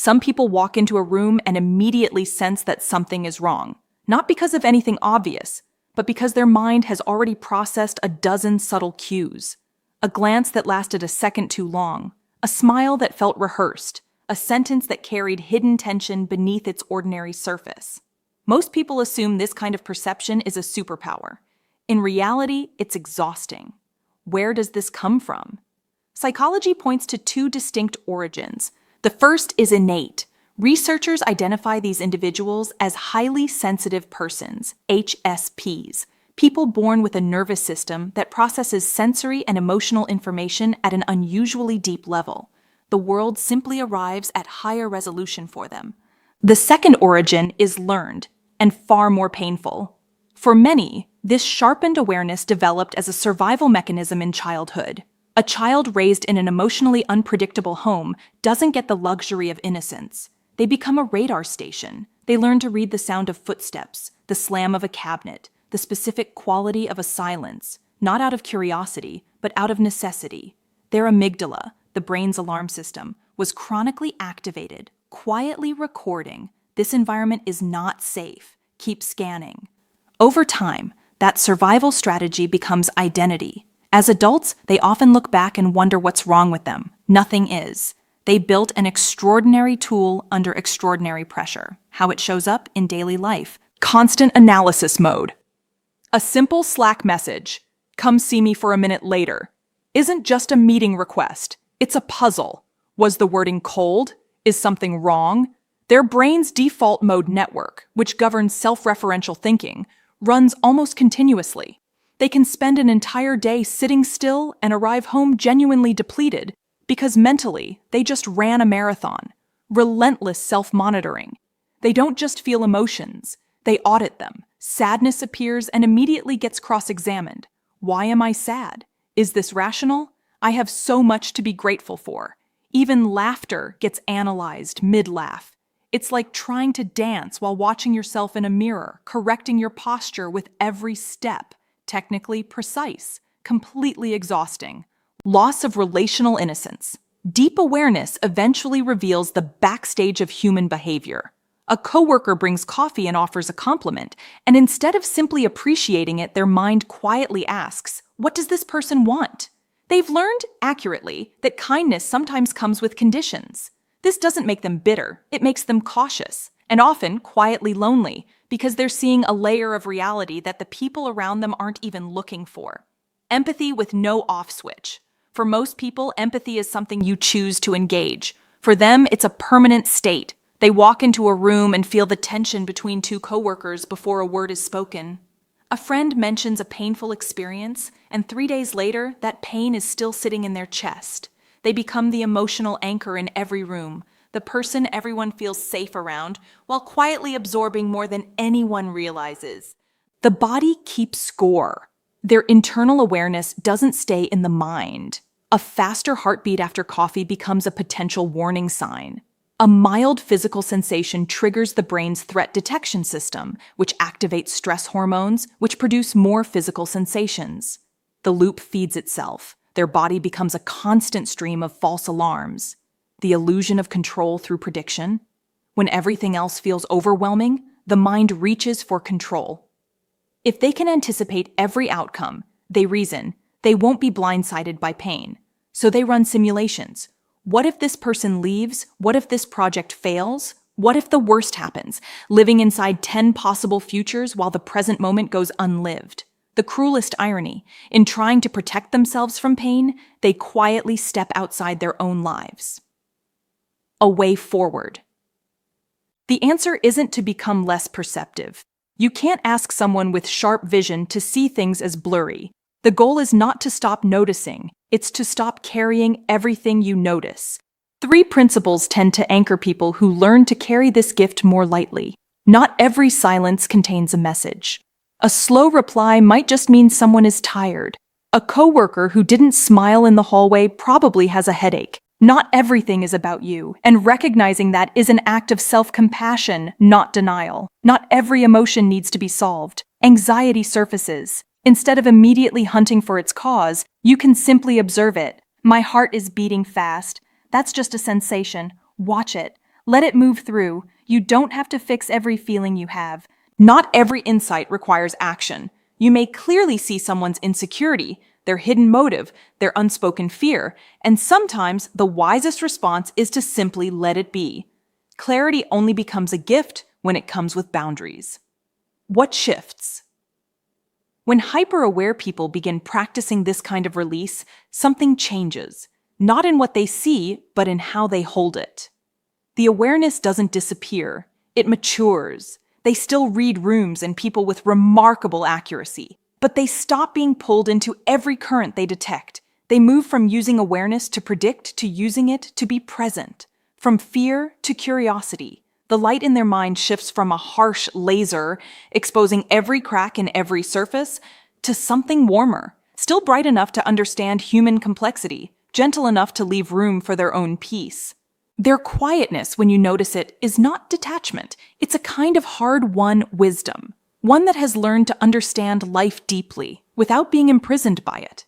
Some people walk into a room and immediately sense that something is wrong, not because of anything obvious, but because their mind has already processed a dozen subtle cues. A glance that lasted a second too long, a smile that felt rehearsed, a sentence that carried hidden tension beneath its ordinary surface. Most people assume this kind of perception is a superpower. In reality, it's exhausting. Where does this come from? Psychology points to two distinct origins. The first is innate. Researchers identify these individuals as highly sensitive persons, HSPs, people born with a nervous system that processes sensory and emotional information at an unusually deep level. The world simply arrives at higher resolution for them. The second origin is learned, and far more painful. For many, this sharpened awareness developed as a survival mechanism in childhood. A child raised in an emotionally unpredictable home doesn't get the luxury of innocence. They become a radar station. They learn to read the sound of footsteps, the slam of a cabinet, the specific quality of a silence, not out of curiosity, but out of necessity. Their amygdala, the brain's alarm system, was chronically activated, quietly recording, "This environment is not safe. Keep scanning." Over time, that survival strategy becomes identity. As adults, they often look back and wonder what's wrong with them. Nothing is. They built an extraordinary tool under extraordinary pressure. How it shows up in daily life. Constant analysis mode. A simple Slack message, "Come see me for a minute later," isn't just a meeting request. It's a puzzle. Was the wording cold? Is something wrong? Their brain's default mode network, which governs self-referential thinking, runs almost continuously. They can spend an entire day sitting still and arrive home genuinely depleted because mentally they just ran a marathon. Relentless self-monitoring. They don't just feel emotions, they audit them. Sadness appears and immediately gets cross-examined. Why am I sad? Is this rational? I have so much to be grateful for. Even laughter gets analyzed mid-laugh. It's like trying to dance while watching yourself in a mirror, correcting your posture with every step. Technically precise, completely exhausting. Loss of relational innocence. Deep awareness eventually reveals the backstage of human behavior. A coworker brings coffee and offers a compliment, and instead of simply appreciating it, their mind quietly asks, "What does this person want?" They've learned, accurately, that kindness sometimes comes with conditions. This doesn't make them bitter, it makes them cautious, and often quietly lonely, because they're seeing a layer of reality that the people around them aren't even looking for. Empathy with no off switch. For most people, empathy is something you choose to engage. For them, it's a permanent state. They walk into a room and feel the tension between two coworkers before a word is spoken. A friend mentions a painful experience, and 3 days later, that pain is still sitting in their chest. They become the emotional anchor in every room, the person everyone feels safe around, while quietly absorbing more than anyone realizes. The body keeps score. Their internal awareness doesn't stay in the mind. A faster heartbeat after coffee becomes a potential warning sign. A mild physical sensation triggers the brain's threat detection system, which activates stress hormones, which produce more physical sensations. The loop feeds itself. Their body becomes a constant stream of false alarms. The illusion of control through prediction. When everything else feels overwhelming, the mind reaches for control. If they can anticipate every outcome, they reason, they won't be blindsided by pain. So they run simulations. What if this person leaves? What if this project fails? What if the worst happens? Living inside 10 possible futures while the present moment goes unlived. The cruelest irony, in trying to protect themselves from pain, they quietly step outside their own lives. A way forward. The answer isn't to become less perceptive. You can't ask someone with sharp vision to see things as blurry. The goal is not to stop noticing, it's to stop carrying everything you notice. 3 principles tend to anchor people who learn to carry this gift more lightly. Not every silence contains a message. A slow reply might just mean someone is tired. A coworker who didn't smile in the hallway probably has a headache. Not everything is about you, and recognizing that is an act of self-compassion, not denial. Not every emotion needs to be solved. Anxiety surfaces. Instead of immediately hunting for its cause, you can simply observe it. My heart is beating fast. That's just a sensation. Watch it. Let it move through. You don't have to fix every feeling you have. Not every insight requires action. You may clearly see someone's insecurity, their hidden motive, their unspoken fear, and sometimes the wisest response is to simply let it be. Clarity only becomes a gift when it comes with boundaries. What shifts? When hyper-aware people begin practicing this kind of release, something changes, not in what they see, but in how they hold it. The awareness doesn't disappear, it matures. They still read rooms and people with remarkable accuracy, but they stop being pulled into every current they detect. They move from using awareness to predict to using it to be present. From fear to curiosity, the light in their mind shifts from a harsh laser, exposing every crack in every surface, to something warmer, still bright enough to understand human complexity, gentle enough to leave room for their own peace. Their quietness, when you notice it, is not detachment. It's a kind of hard-won wisdom, one that has learned to understand life deeply without being imprisoned by it.